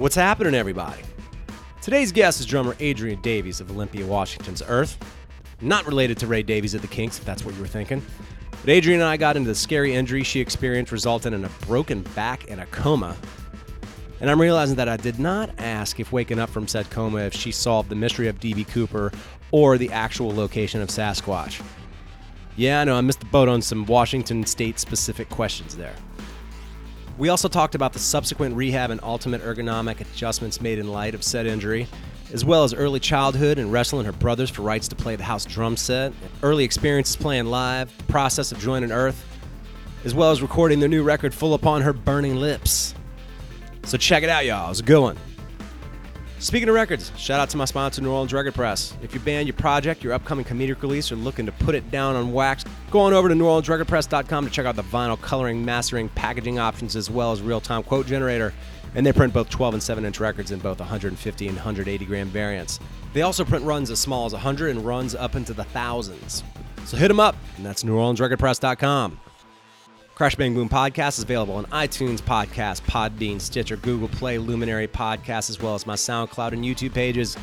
What's happening, everybody? Today's guest is drummer Adrienne Davies of Olympia, Washington's Earth. Not related to Ray Davies of the Kinks, if that's what you were thinking. But Adrienne and I got into the scary injury she experienced resulting in a broken back and a coma. And I'm realizing that I did not ask if waking up from said coma if she solved the mystery of D.B. Cooper or the actual location of Sasquatch. Yeah, I know, I missed the boat on some Washington State-specific questions there. We also talked about the subsequent rehab and ultimate ergonomic adjustments made in light of said injury, as well as early childhood and wrestling her brothers for rights to play the house drum set, early experiences playing live, the process of joining Earth, as well as recording their new record Full Upon Her Burning Lips. So check it out, y'all. It's a good one. Speaking of records, shout out to my sponsor, New Orleans Record Press. If your band, your project, your upcoming comedic release are looking to put it down on wax, go on over to NewOrleansRecordPress.com to check out the vinyl coloring, mastering, packaging options, as well as real-time quote generator. And they print both 12 and 7-inch records in both 150 and 180 gram variants. They also print runs as small as 100 and runs up into the thousands. So hit them up, and that's NewOrleansRecordPress.com. Crash Bang Boom Podcast is available on iTunes Podcast, Podbean, Stitcher, Google Play, Luminary Podcast, as well as my SoundCloud and YouTube pages.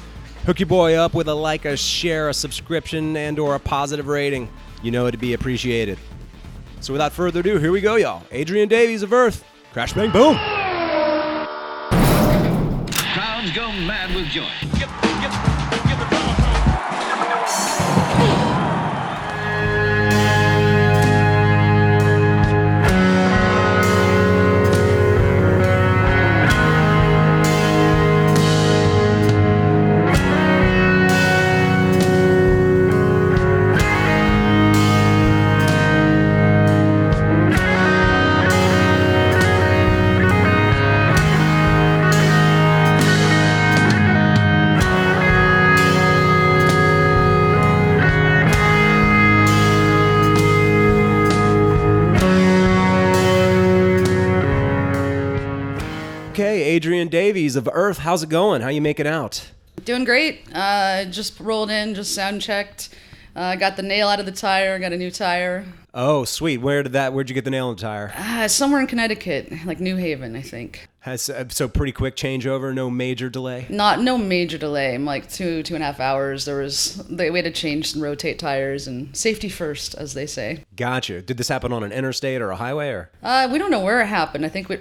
Hook your boy up with a like, a share, a subscription, and or a positive rating. You know it'd be appreciated. So without further ado, here we go, y'all. Adrienne Davies of Earth. Crash Bang Boom. Crowds go mad with joy. Get the drummer. Adrienne Davies of Earth, how's it going? How you making out? Doing great. Just rolled in, just sound checked. Got the nail out of the tire, got a new tire. Oh, sweet. Where'd you get the nail in the tire? Somewhere in Connecticut, like New Haven, I think. So pretty quick changeover, no major delay? No major delay. I'm like 2.5 hours. We had to change and rotate tires, and safety first, as they say. Gotcha. Did this happen on an interstate or a highway, or? We don't know where it happened. I think we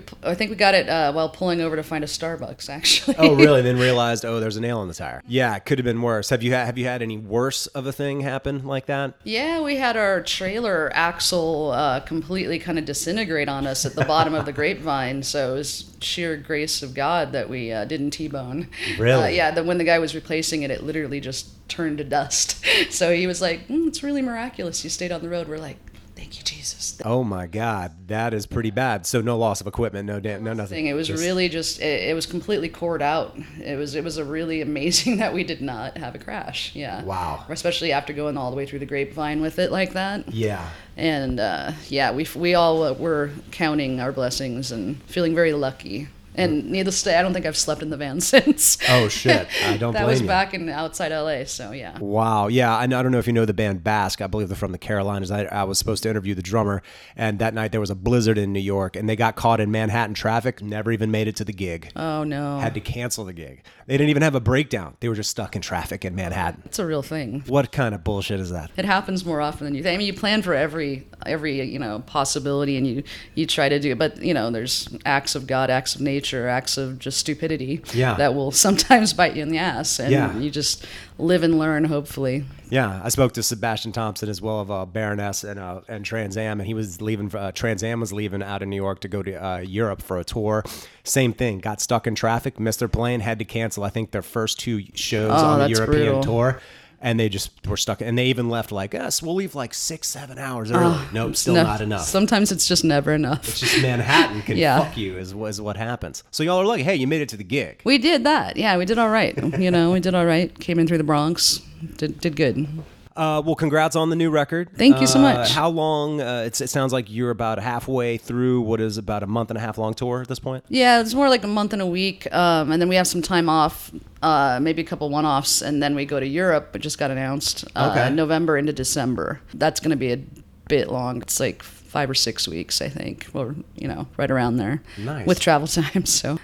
got it while pulling over to find a Starbucks, actually. Oh, really? Then realized, there's a nail in the tire. Yeah, it could have been worse. Have you had any worse of a thing happen like that? Yeah, we had our trailer axle completely kind of disintegrate on us at the bottom of the grapevine, so it was sheer grace of God that we didn't T-bone. Really? Yeah, when the guy was replacing it, it literally just turned to dust. So he was like, it's really miraculous you stayed on the road. We're like, thank you, Jesus. Oh my God, that is pretty bad. So no loss of equipment, no nothing. It was really just, it was completely cored out. It was a really amazing that we did not have a crash. Yeah. Wow. Especially after going all the way through the grapevine with it like that. Yeah. And we all were counting our blessings and feeling very lucky. And needless to say, I don't think I've slept in the van since. Oh, shit. I don't blame you. That was back in outside LA, so yeah. Wow. Yeah, I don't know if you know the band Basque. I believe they're from the Carolinas. I was supposed to interview the drummer, and that night there was a blizzard in New York, and they got caught in Manhattan traffic, never even made it to the gig. Oh, no. Had to cancel the gig. They didn't even have a breakdown. They were just stuck in traffic in Manhattan. It's a real thing. What kind of bullshit is that? It happens more often than you think. I mean, you plan for every possibility, and you try to do it, but there's acts of God, acts of nature, acts of just stupidity that will sometimes bite you in the ass, and you just live and learn, hopefully. Yeah, I spoke to Sebastian Thompson as well of Baroness and Trans Am, and he was leaving. Trans Am was leaving out of New York to go to Europe for a tour. Same thing, got stuck in traffic, missed their plane, had to cancel. I think their first 2 shows on the European tour. And they just were stuck. And they even left like us. We'll leave like 6-7 hours early. Nope, still not enough. Sometimes it's just never enough. It's just Manhattan can fuck you is what happens. So y'all are lucky. Hey, you made it to the gig. We did that. Yeah, we did all right. We did all right. Came in through the Bronx. Did good. Well, congrats on the new record. Thank you so much. How long? It sounds like you're about halfway through what is about a month and a half long tour at this point. Yeah, it's more like a month and a week, and then we have some time off, maybe a couple one-offs, and then we go to Europe. It just got announced November into December. That's going to be a bit long. It's like 5 or 6 weeks, I think, or right around there. Nice. With travel time. So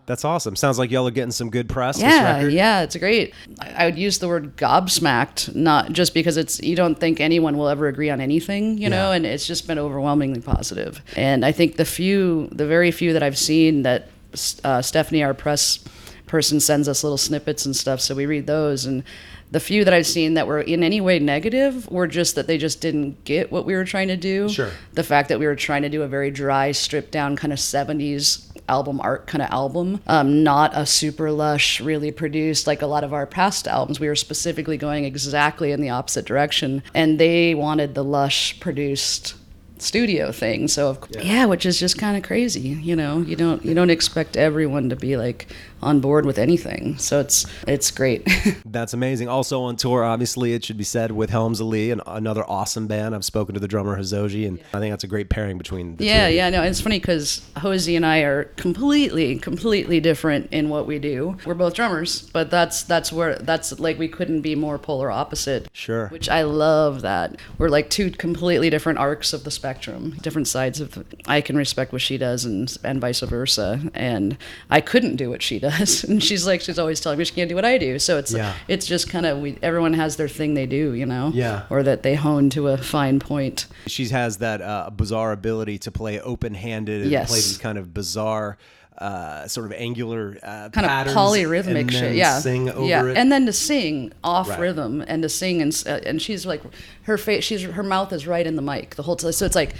That's awesome. Sounds like y'all are getting some good press. Yeah, it's great. I would use the word gobsmacked, not just because you don't think anyone will ever agree on anything, you know, and it's just been overwhelmingly positive. And I think the very few that I've seen that Stephanie, our press person, sends us little snippets and stuff, so we read those, and the few that I've seen that were in any way negative were just that they just didn't get what we were trying to do. Sure. The fact that we were trying to do a very dry, stripped down kind of 70s album art kind of album, not a super lush, really produced like a lot of our past albums. We were specifically going exactly in the opposite direction, and they wanted the lush produced studio thing. So which is just kind of crazy, you know. You don't expect everyone to be like on board with anything, so it's great. That's amazing. Also on tour, obviously, it should be said, with Helms Ali, and another awesome band. I've spoken to the drummer Hazoji, and I think that's a great pairing between the two. No, it's funny because Hosey and I are completely different in what we do. We're both drummers, but that's like we couldn't be more polar opposite. Sure. Which I love that. We're like two completely different arcs of the spectrum, different sides of I can respect what she does and vice versa, and I couldn't do what she does. And she's always telling me she can't do what I do. So it's just kind of, everyone has their thing they do, you know, or that they hone to a fine point. She has that bizarre ability to play open-handed and play these kind of bizarre, sort of angular kind of polyrhythmic shit, sing over it, and then to sing off rhythm and to sing and she's like her mouth is right in the mic the whole time, so it's like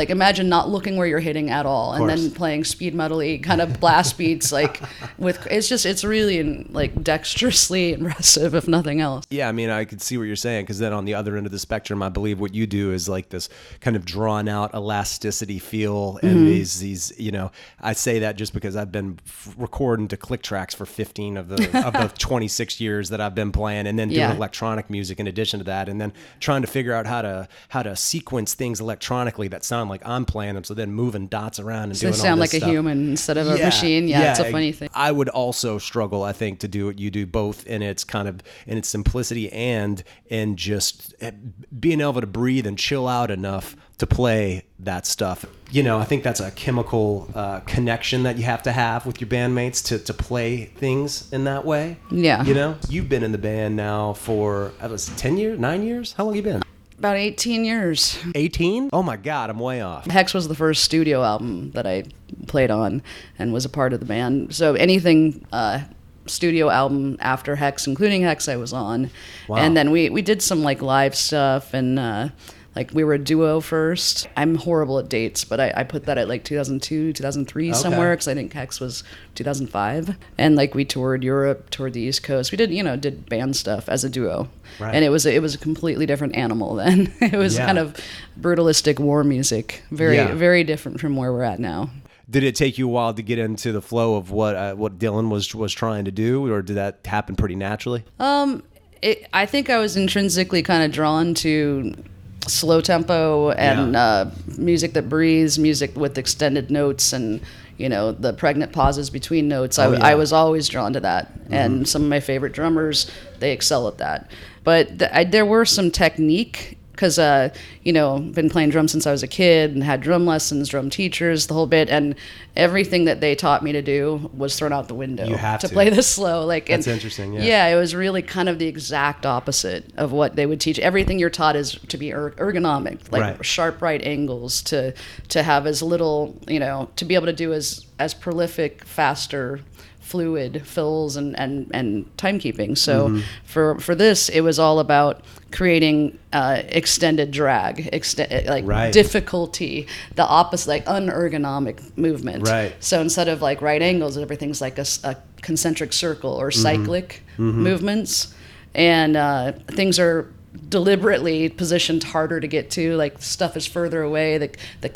imagine not looking where you're hitting at all, and then playing speed metal-y kind of blast beats like with it's really like dexterously impressive, if nothing else. Yeah, I mean, I could see what you're saying, because then on the other end of the spectrum, I believe what you do is like this kind of drawn out elasticity feel, and these you know, I say that just because I've been recording to click tracks for 15 of the 26 years that I've been playing, and then doing electronic music in addition to that, and then trying to figure out how to sequence things electronically that sound like I'm playing them, so then moving dots around and doing all this stuff. So sound like a human instead of a machine. Yeah, it's a funny thing. I would also struggle, I think, to do what you do, both in its simplicity and in just being able to breathe and chill out enough to play that stuff. You know, I think that's a chemical connection that you have to have with your bandmates to play things in that way. Yeah. You know, you've been in the band now for 10 years, 9 years? How long have you been? About 18 years. 18? Oh my God, I'm way off. Hex was the first studio album that I played on and was a part of the band. So anything studio album after Hex, including Hex, I was on. Wow. And then we did some like live stuff, and like we were a duo first. I'm horrible at dates, but I put that at like 2002, 2003 somewhere, because I think Hex was 2005. And like we toured Europe, toured the East Coast. We did band stuff as a duo. Right. And it was a completely different animal then. It was kind of brutalistic war music, very different from where we're at now. Did it take you a while to get into the flow of what Dylan was trying to do, or did that happen pretty naturally? I think I was intrinsically kind of drawn to slow tempo and music that breathes, music with extended notes, and the pregnant pauses between notes. I was always drawn to that, and some of my favorite drummers, they excel at that. But there were some technique, because been playing drums since I was a kid and had drum lessons, drum teachers, the whole bit, and everything that they taught me to do was thrown out the window. You have to play this slow. That's interesting. Yeah, it was really kind of the exact opposite of what they would teach. Everything you're taught is to be ergonomic, like sharp right angles, to have as little, to be able to do as prolific, faster, fluid fills and timekeeping. So for this, it was all about creating extended drag, difficulty, the opposite, like unergonomic movement. Right. So instead of like right angles, everything's like a concentric circle or cyclic movements, and things are deliberately positioned harder to get to, like stuff is further away,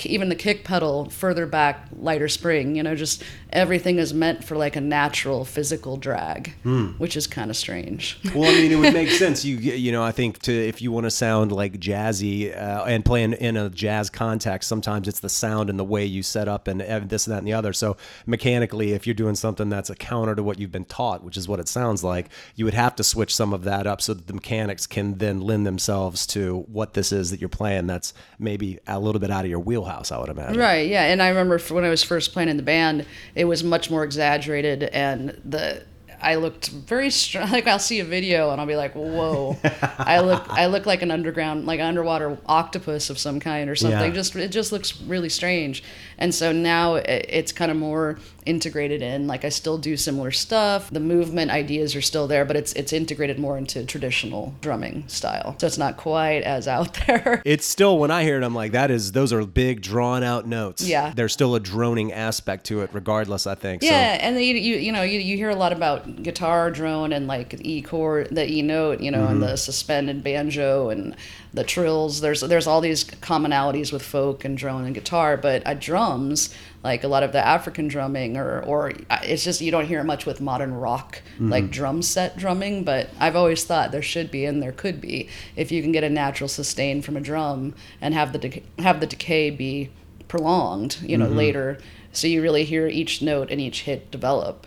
even the kick pedal further back, lighter spring, just everything is meant for like a natural physical drag, which is kind of strange. Well, I mean, it would make sense. I think if you want to sound like jazzy and play in a jazz context, sometimes it's the sound and the way you set up and this and that and the other. So mechanically, if you're doing something that's a counter to what you've been taught, which is what it sounds like, you would have to switch some of that up so that the mechanics can then lend themselves to what this is that you're playing that's maybe a little bit out of your wheelhouse, I would imagine. Right, yeah. And I remember when I was first playing in the band, it was much more exaggerated, and I looked very strong. Like, I'll see a video and I'll be like, whoa, I look like an underwater octopus of some kind or something. Yeah. It just looks really strange. And so now it's kind of more integrated in. Like, I still do similar stuff. The movement ideas are still there, but it's integrated more into traditional drumming style. So it's not quite as out there. It's still, when I hear it, I'm like, those are big drawn out notes. Yeah. There's still a droning aspect to it regardless, I think. Yeah, and you hear a lot about guitar drone and like the E chord, the E note, and the suspended banjo and the trills. There's all these commonalities with folk and drone and guitar, but at drums, like a lot of the African drumming or it's just, you don't hear it much with modern rock, like drum set drumming, but I've always thought there should be, and there could be, if you can get a natural sustain from a drum and have the decay be prolonged, later, so you really hear each note and each hit develop.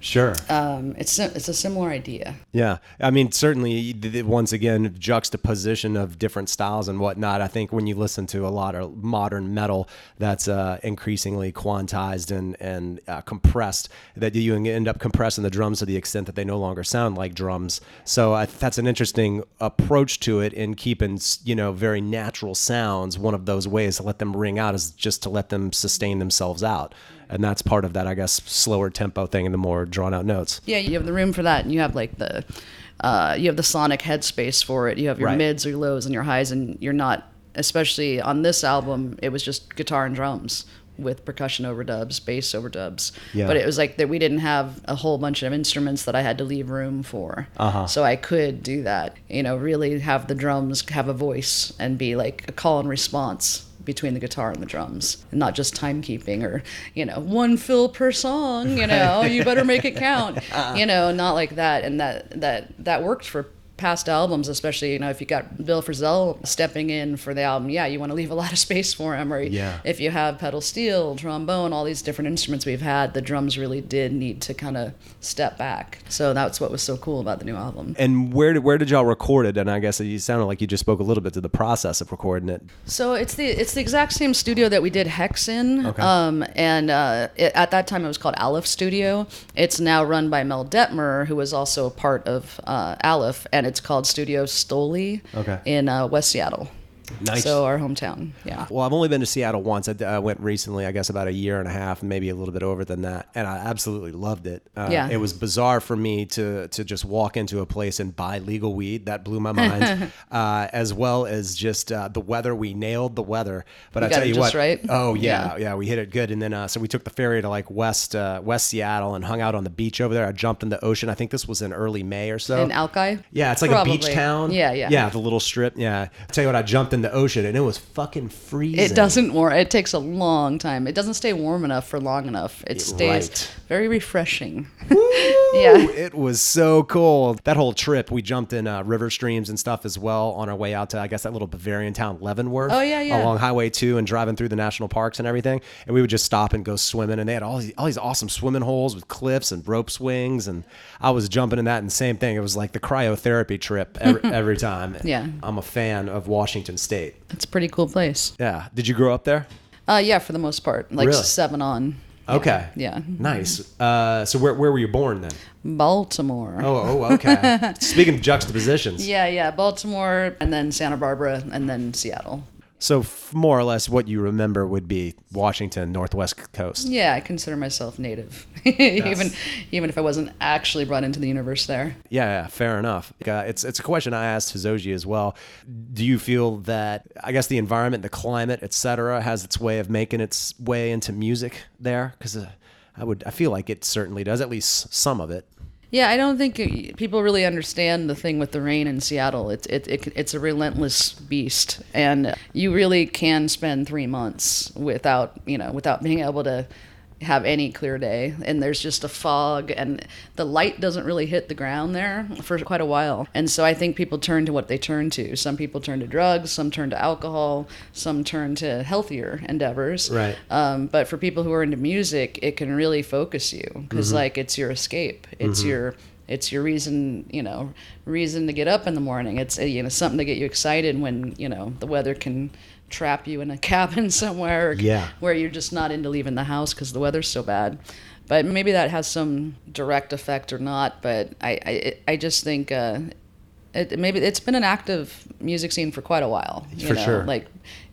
Sure. It's a similar idea. Yeah. I mean, certainly, once again, juxtaposition of different styles and whatnot. I think when you listen to a lot of modern metal that's increasingly quantized and compressed, that you end up compressing the drums to the extent that they no longer sound like drums. So that's an interesting approach to it in keeping, very natural sounds. One of those ways to let them ring out is just to let them sustain themselves out. And that's part of that, I guess, slower tempo thing and the more drawn out notes. Yeah, you have the room for that, and you have like you have the sonic headspace for it. You have your mids, your lows, and your highs, and you're not, especially on this album, it was just guitar and drums with percussion overdubs, bass overdubs. Yeah. But it was like that we didn't have a whole bunch of instruments that I had to leave room for. So I could do that, really have the drums have a voice and be like a call and response between the guitar and the drums, and not just timekeeping or one fill per song, you better make it count, not like that. And that worked for past albums, especially if you got Bill Frisell stepping in for the album, you want to leave a lot of space for him. Or if you have pedal steel, trombone, all these different instruments we've had, the drums really did need to kind of step back. So that's what was so cool about the new album. And where did y'all record it? And I guess you sounded like you just spoke a little bit to the process of recording it. So it's the exact same studio that we did Hex in. Okay. At that time it was called Aleph Studio. It's now run by Mel Detmer, who was also a part of Aleph, and it's called Studio Stoli in West Seattle. Nice. So our hometown, yeah. Well, I've only been to Seattle once. I went recently, I guess about a year and a half, maybe a little bit over than that, and I absolutely loved it. It was bizarre for me to just walk into a place and buy legal weed. That blew my mind, as well as just the weather. We nailed the weather. But I tell you what, right? Oh yeah, we hit it good. And then so we took the ferry to like West Seattle and hung out on the beach over there. I jumped in the ocean. I think this was in early May or so. In Alki? Yeah, it's like a beach town. Yeah, the little strip. Yeah, I tell you what, I jumped in the ocean and it was fucking freezing. It doesn't warm. It takes a long time. It doesn't stay warm enough for long enough. It stays very refreshing. Yeah, it was so cool. That whole trip, we jumped in river streams and stuff as well on our way out to, I guess, that little Bavarian town Leavenworth. Oh yeah. Along Highway 2 and driving through the national parks and everything. And we would just stop and go swimming. And they had all these awesome swimming holes with cliffs and rope swings. And I was jumping in that, and the same thing. It was like the cryotherapy trip every time. Yeah. I'm a fan of Washington State. It's a pretty cool place. Yeah. Did you grow up there? Yeah, for the most part. Like really? 7 on. Okay. Yeah. Nice. So where were you born then? Baltimore. Oh, okay. Speaking of juxtapositions. Yeah. Baltimore, and then Santa Barbara, and then Seattle. So more or less what you remember would be Washington, Northwest Coast. Yeah, I consider myself native, even if I wasn't actually brought into the universe there. Yeah, fair enough. It's a question I asked Hizoji as well. Do you feel that, I guess, the environment, the climate, etc., has its way of making its way into music there? Because I feel like it certainly does, at least some of it. Yeah, I don't think people really understand the thing with the rain in Seattle. It's a relentless beast, and you really can spend 3 months without being able to have any clear day, and there's just a fog, and the light doesn't really hit the ground there for quite a while. And so I think people turn to what they turn to. Some people turn to drugs, some turn to alcohol, some turn to healthier endeavors. Right. But for people who are into music, it can really focus you, because like it's your escape. It's it's your reason to get up in the morning. It's something to get you excited when the weather can trap you in a cabin somewhere, where you're just not into leaving the house because the weather's so bad. But maybe that has some direct effect or not. But I just think it's been an active music scene for quite a while. For sure. Like,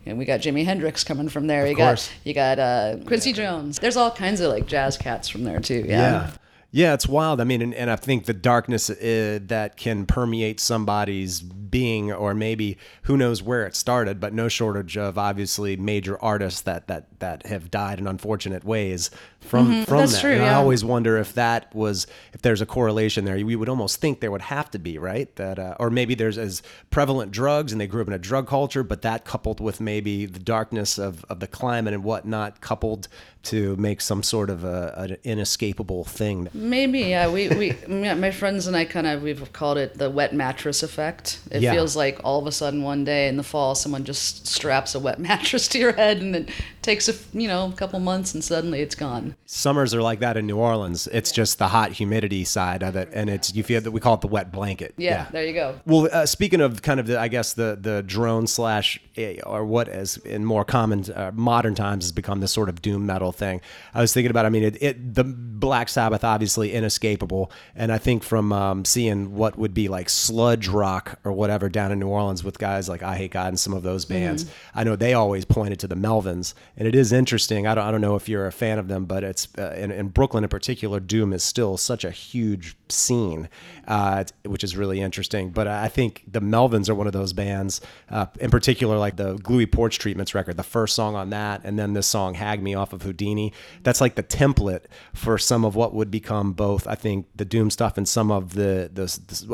we got Jimi Hendrix coming from there. Of course. You got Quincy Jones. There's all kinds of like jazz cats from there too. Yeah. Yeah, it's wild. I mean, and I think the darkness that can permeate somebody's being, or maybe who knows where it started, but no shortage of obviously major artists that have died in unfortunate ways from That's that. true, And I yeah. always wonder if there's a correlation there. We would almost think there would have to be, right? That or maybe there's as prevalent drugs and they grew up in a drug culture, but that coupled with maybe the darkness of the climate and whatnot, coupled to make some sort of an inescapable thing. Maybe, yeah. We my friends and I we've called it the wet mattress effect. It feels like all of a sudden one day in the fall, someone just straps a wet mattress to your head, and it takes a couple months, and suddenly it's gone. Summers are like that in New Orleans. It's just the hot humidity side of it, and you feel that we call it the wet blanket. Yeah. There you go. Well, speaking of kind of the drone / or what as in more common modern times has become this sort of doom metal thing. I was thinking about, I mean, the Black Sabbath, obviously inescapable. And I think from seeing what would be like sludge rock or whatever down in New Orleans with guys like I Hate God and some of those bands, I know they always pointed to the Melvins. And it is interesting. I don't know if you're a fan of them, but it's in Brooklyn in particular, doom is still such a huge scene, which is really interesting. But I think the Melvins are one of those bands, in particular, like the Gluey Porch Treatments record, the first song on that, and then this song Hag Me off of Houdini. That's like the template for some of what would become both, I think, the doom stuff and some of the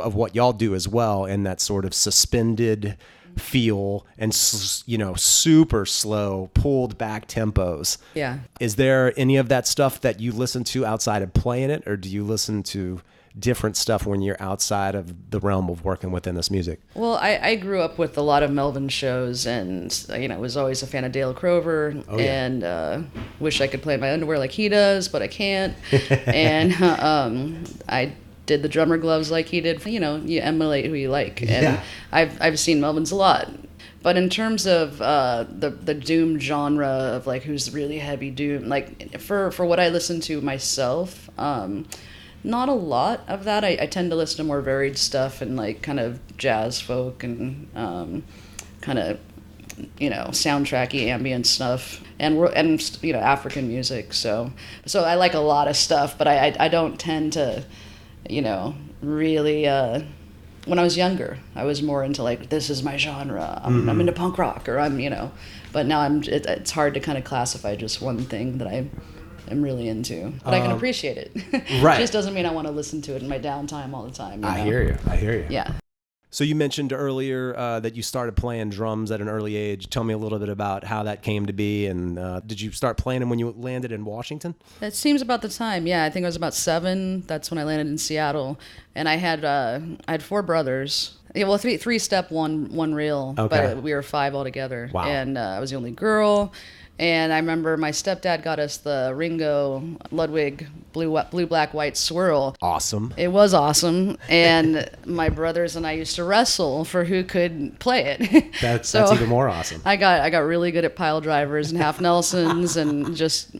of what y'all do as well, in that sort of suspended feel and super slow pulled back tempos. Yeah. Is there any of that stuff that you listen to outside of playing it, or do you listen to different stuff when you're outside of the realm of working within this music? Well, I grew up with a lot of Melvin shows, and was always a fan of Dale Crover, and wish I could play my underwear like he does, but I can't. And I did the drummer gloves like he did. You emulate who you like, and I've seen Melvins a lot. But in terms of the doom genre of like who's really heavy doom, like for what I listen to myself, not a lot of that. I tend to listen to more varied stuff and like kind of jazz folk and kind of soundtracky ambient stuff and African music. So I like a lot of stuff, but I don't tend to really. When I was younger, I was more into like, this is my genre. I'm into punk rock, or but now it's hard to kind of classify just one thing that I'm really into, but I can appreciate it. Right. It just doesn't mean I want to listen to it in my downtime all the time. I hear you. Yeah. So you mentioned earlier that you started playing drums at an early age. Tell me a little bit about how that came to be, and did you start playing them when you landed in Washington? It seems about the time. Yeah, I think I was about 7. That's when I landed in Seattle, and I had 4 brothers. Yeah, well, three step, one reel, Okay. But we were 5 altogether. Wow. And I was the only girl. And I remember my stepdad got us the Ringo Ludwig blue, black, white swirl. Awesome. It was awesome. And my brothers and I used to wrestle for who could play it. That's even more awesome. I got really good at pile drivers and half Nelsons and just,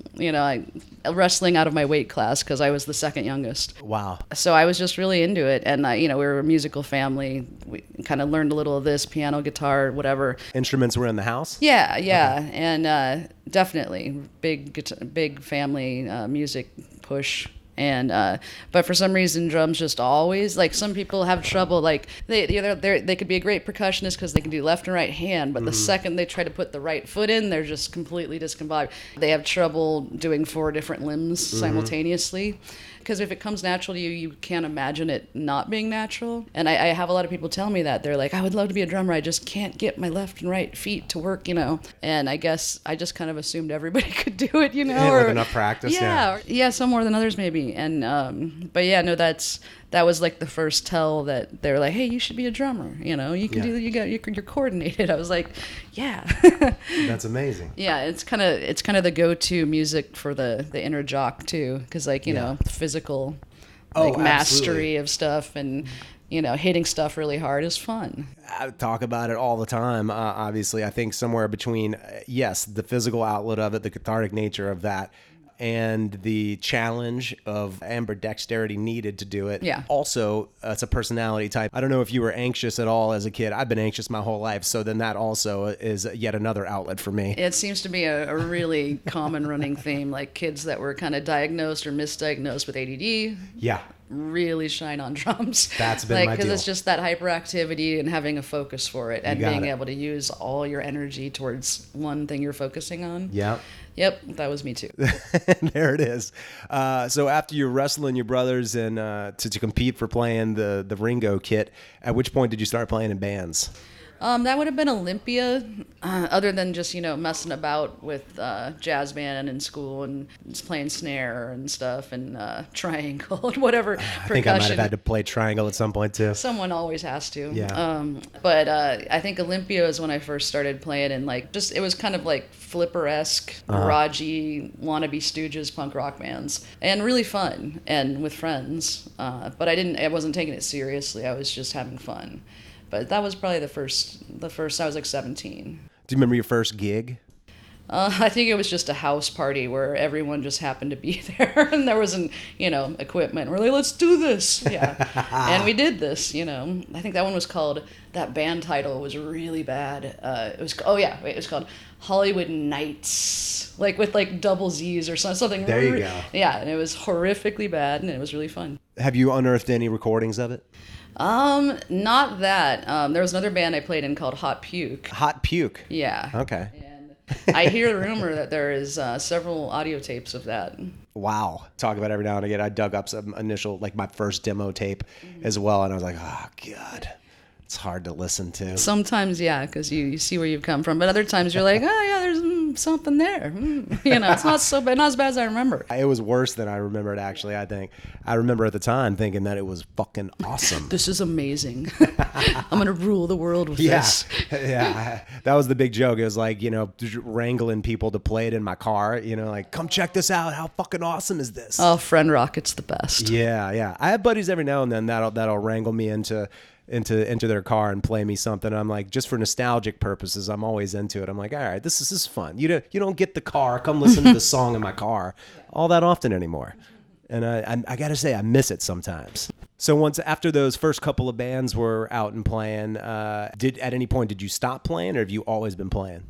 wrestling out of my weight class because I was the second youngest. Wow. So I was just really into it. And, we were a musical family. We kind of learned a little of this, piano, guitar, whatever. Instruments were in the house? Yeah. Okay. And definitely big family music push. And but for some reason drums just always, like, some people have trouble, like they could be a great percussionist because they can do left and right hand, but the second they try to put the right foot in, they're just completely discombobulated. They have trouble doing 4 different limbs simultaneously, because if it comes natural to you, you can't imagine it not being natural. And I have a lot of people tell me that. They're like, I would love to be a drummer, I just can't get my left and right feet to work, And I guess I just kind of assumed everybody could do it, Yeah, with enough practice. Yeah, some more than others maybe. And but yeah, no, that was like the first tell that they're like, hey, you should be a drummer. You can do. You're coordinated. I was like, yeah. That's amazing. Yeah, it's kind of the go-to music for the inner jock too, because physical like mastery of stuff, and hitting stuff really hard is fun. I talk about it all the time. Obviously, I think somewhere between, yes, the physical outlet of it, the cathartic nature of that, and the challenge of ambidexterity needed to do it. Yeah. Also, it's a personality type. I don't know if you were anxious at all as a kid. I've been anxious my whole life, so then that also is yet another outlet for me. It seems to be a really common running theme, like kids that were kind of diagnosed or misdiagnosed with ADD. Yeah. Really shine on drums. That's been my deal. Because it's just that hyperactivity and having a focus for it, and being able to use all your energy towards one thing you're focusing on. Yeah. Yep, that was me too. There it is. So after you're wrestling your brothers and to compete for playing the Ringo kit, at which point did you start playing in bands? That would have been Olympia, other than just, messing about with jazz band in school and just playing snare and stuff and triangle and whatever percussion. I think I might have had to play triangle at some point too. Someone always has to. Yeah. But I think Olympia is when I first started playing, and it was kind of like Flipper-esque, garagey, wannabe Stooges punk rock bands, and really fun and with friends. But I wasn't taking it seriously. I was just having fun. But that was probably the first. I was like 17. Do you remember your first gig? I think it was just a house party where everyone just happened to be there, and there wasn't, equipment. We're like, let's do this, yeah, and we did this. I think that one was called. That band title was really bad. It was called Hollywood Nightzz, like with like double Z's or something. There you go. Yeah, and it was horrifically bad, and it was really fun. Have you unearthed any recordings of it? Not that. There was another band I played in called Hot Puke. Hot Puke? Yeah. Okay. And I hear the rumor that there is several audio tapes of that. Wow. Talk about it every now and again. I dug up some initial, like my first demo tape as well, and I was like, oh, God. It's hard to listen to. Sometimes, yeah, because you see where you've come from. But other times you're like, oh, yeah, there's something there. It's not so bad, not as bad as I remember. It was worse than I remembered, actually, I think. I remember at the time thinking that it was fucking awesome. This is amazing. I'm going to rule the world with this. Yeah. That was the big joke. It was like, wrangling people to play it in my car, like, come check this out. How fucking awesome is this? Oh, Friend Rocket's the best. Yeah. I have buddies every now and then that'll wrangle me into their car and play me something. I'm like, just for nostalgic purposes, I'm always into it. I'm like, all right, this is fun. You don't get the car, come listen to the song in my car all that often anymore. And I gotta say, I miss it sometimes. So once after those first couple of bands were out and playing, at any point did you stop playing, or have you always been playing?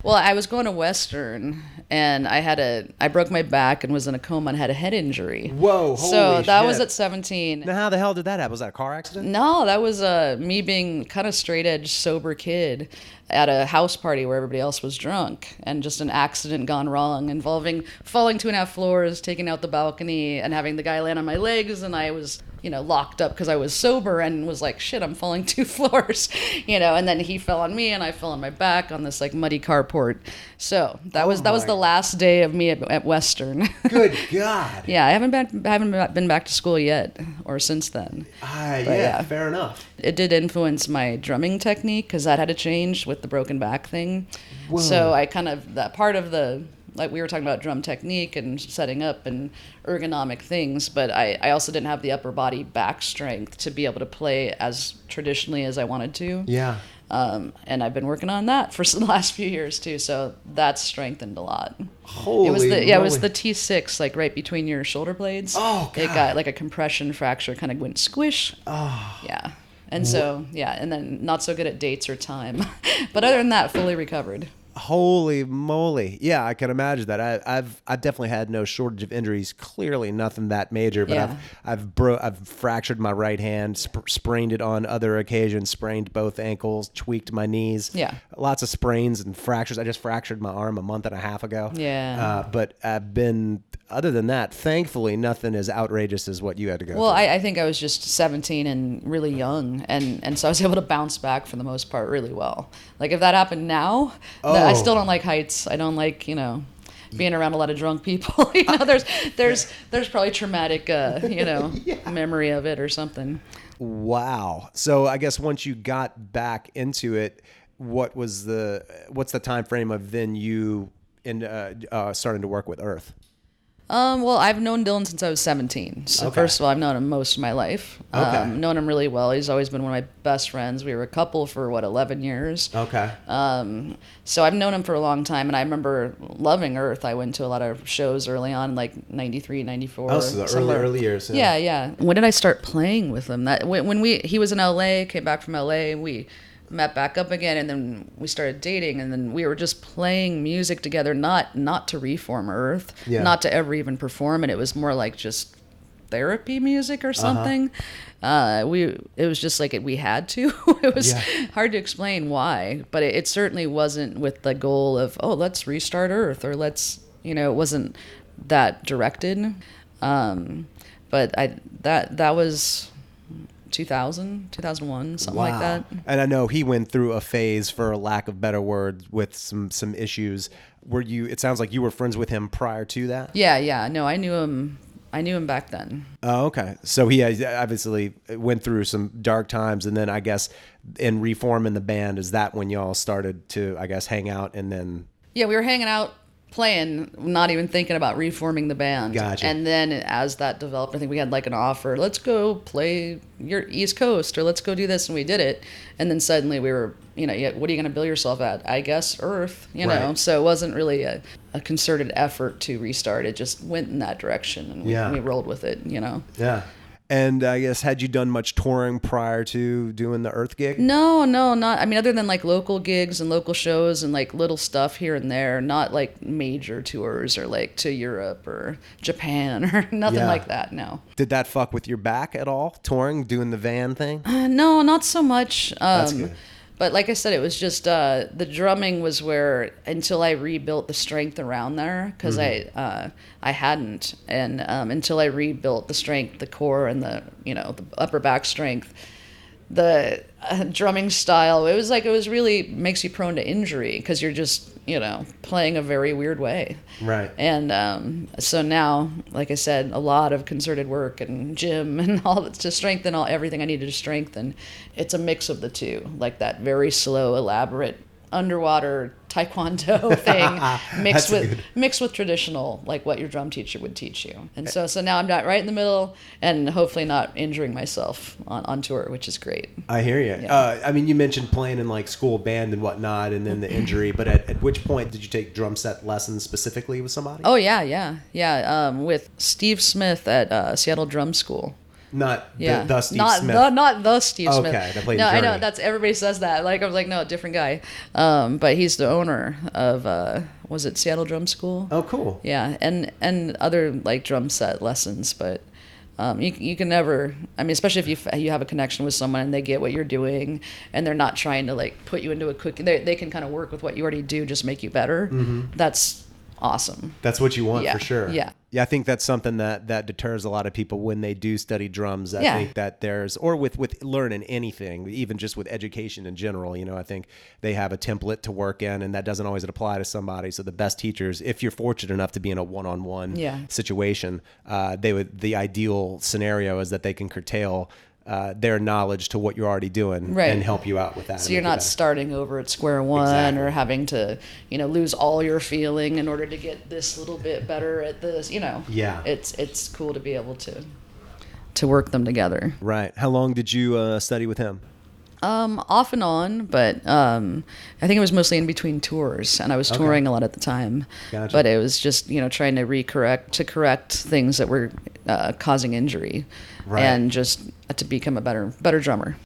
Well, I was going to Western, and I broke my back and was in a coma and had a head injury. Whoa, holy So that shit. was at 17. Now, how the hell did that happen? Was that a car accident? No, that was me being kind of straight edge, sober kid at a house party where everybody else was drunk, and just an accident gone wrong involving falling 2.5 floors, taking out the balcony, and having the guy land on my legs, and I was locked up because I was sober and was like, shit, I'm falling 2 floors, and then he fell on me and I fell on my back on this like muddy carport. So that was the last day of me at Western. Good God. Yeah, I haven't been back to school yet or since then. Yeah, fair enough. It did influence my drumming technique because that had to change with the broken back thing. Whoa. So I that part of like we were talking about drum technique and setting up and ergonomic things, but I also didn't have the upper body back strength to be able to play as traditionally as I wanted to. Yeah. And I've been working on that for the last few years too, so that's strengthened a lot. Holy it was moly. it was the T6, like right between your shoulder blades. Oh, God. It got like a compression fracture, kind of went squish. Oh. Yeah. And so, and then not so good at dates or time. But other than that, fully recovered. Holy moly. Yeah, I can imagine that. I've definitely had no shortage of injuries. Clearly nothing that major, but Yeah. I've fractured my right hand, sprained it on other occasions, sprained both ankles, tweaked my knees. Yeah. Lots of sprains and fractures. I just fractured my arm a month and a half ago. Yeah. But other than that, thankfully, nothing as outrageous as what you had to go Well, through. I think I was just 17 and really young, and so I was able to bounce back for the most part really well. Like if that happened now, I still don't like heights. I don't like, being around a lot of drunk people. There's probably traumatic, memory of it or something. Wow. So I guess once you got back into it, what's the time frame of then you starting to work with Earth? Well, I've known Dylan since I was 17. So Okay. first of all, I've known him most of my life. Okay. Known him really well. He's always been one of my best friends. We were a couple for 11 years. Okay. So I've known him for a long time, and I remember loving Earth. I went to a lot of shows early on, like 93, 94. Oh, so the early years. Yeah. When did I start playing with him? That when he was in LA, came back from LA, we met back up again, and then we started dating, and then we were just playing music together, not to reform Earth, not to ever even perform it. It was more like just therapy music or something. It was just like we had to. It was hard to explain why, but it certainly wasn't with the goal of, oh, let's restart Earth, or let's, it wasn't that directed. But that was 2000, 2001, something like that. And I know he went through a phase, for lack of better words, with some issues. It sounds like you were friends with him prior to that? Yeah. No, I knew him back then. Oh, okay. So he obviously went through some dark times, and then I guess in reforming the band, is that when y'all started to, I guess, hang out, and then... Yeah, we were hanging out, playing, not even thinking about reforming the band. Gotcha. And then as that developed, I think we had like an offer, let's go play your East Coast, or let's go do this, and we did it. And then suddenly we were, what are you going to bill yourself at? I guess Earth, know. Right. So it wasn't really a concerted effort to restart. It just went in that direction, and we rolled with it, Yeah. And I guess, had you done much touring prior to doing the Earth gig? No, not. I mean, other than like local gigs and local shows and like little stuff here and there, not like major tours or like to Europe or Japan or nothing like that. No. Did that fuck with your back at all? Touring, doing the van thing? No, not so much. That's good. But like I said, it was just the drumming was where, until I rebuilt the strength around there, because I hadn't, and until I rebuilt the strength, the core and the upper back strength, the drumming style, it was really makes you prone to injury, because you're just playing a very weird way. Right. And so now, like I said, a lot of concerted work and gym and all that to strengthen everything I needed to strengthen. It's a mix of the two, like that very slow, elaborate underwater taekwondo thing mixed with traditional, like what your drum teacher would teach you. And so now I'm right in the middle, and hopefully not injuring myself on tour, which is great. I hear you. Yeah. I mean, you mentioned playing in like school band and whatnot, and then the injury, but at which point did you take drum set lessons specifically with somebody? Oh yeah. With Steve Smith at Seattle Drum School. Not the Steve Smith. Not the Steve Smith. Okay, that played No, Journey. I know, everybody says that. Like, I was like, no, different guy. But he's the owner of was it Seattle Drum School? Oh, cool. Yeah, and other like drum set lessons, but you can never. I mean, especially if you have a connection with someone and they get what you're doing, and they're not trying to like put you into a cookie. They can kind of work with what you already do, just make you better. Mm-hmm. That's awesome. That's what you want, for sure. Yeah. Yeah, I think that's something that deters a lot of people when they do study drums. I think that or with learning anything, even just with education in general, I think they have a template to work in, and that doesn't always apply to somebody. So the best teachers, if you're fortunate enough to be in a one-on-one situation, the ideal scenario is that they can curtail their knowledge to what you're already doing and help you out with that. So you're not starting over at square one or having to, lose all your feeling in order to get this little bit better at this, Yeah. It's cool to be able to work them together. Right. How long did you study with him? Off and on, but I think it was mostly in between tours, and I was touring a lot at the time. Gotcha. But it was just, trying to correct things that were causing injury, and just to become a better drummer.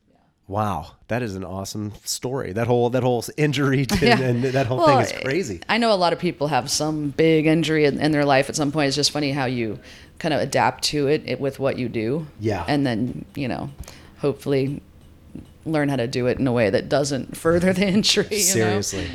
Wow, that is an awesome story. That whole injury and that whole thing is crazy. I know a lot of people have some big injury in their life at some point. It's just funny how you kind of adapt to it with what you do. Yeah. And then, hopefully learn how to do it in a way that doesn't further the injury. Seriously.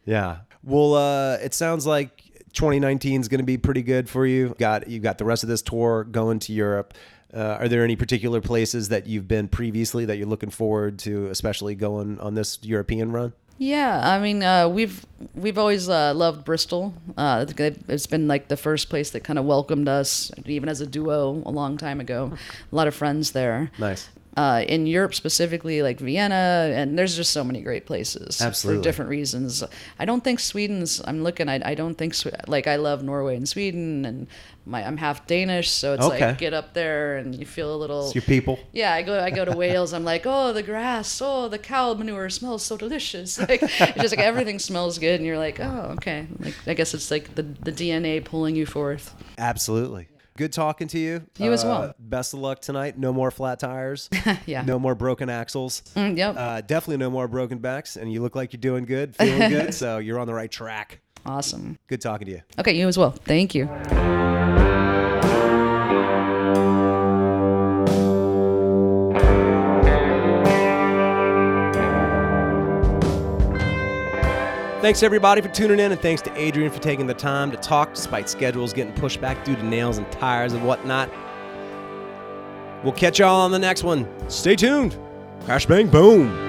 Yeah. Well, it sounds like 2019 is going to be pretty good for you. You've got the rest of this tour going to Europe. Are there any particular places that you've been previously that you're looking forward to, especially going on this European run? Yeah, I mean, we've always loved Bristol. It's been like the first place that kind of welcomed us, even as a duo, a long time ago. A lot of friends there. Nice. in Europe specifically, like Vienna, and there's just so many great places. Absolutely. For different reasons. I don't think Sweden's, I'm looking, I don't think, like I love Norway and Sweden, and I'm half Danish, so it's like get up there and you feel a little. It's your people. Yeah, I go to Wales. I'm like, oh, the grass, oh, the cow manure smells so delicious. Like it's just like everything smells good, and you're like, oh, okay. Like I guess it's like the DNA pulling you forth. Absolutely. Good talking to you. You as well. Best of luck tonight. No more flat tires. Yeah. No more broken axles. Yep. Definitely no more broken backs. And you look like you're doing good, feeling good. So you're on the right track. Awesome. Good talking to you. Okay, you as well. Thank you. Thanks everybody for tuning in, and thanks to Adrienne for taking the time to talk despite schedules getting pushed back due to nails and tires and whatnot. We'll catch y'all on the next one. Stay tuned. Crash, bang, boom.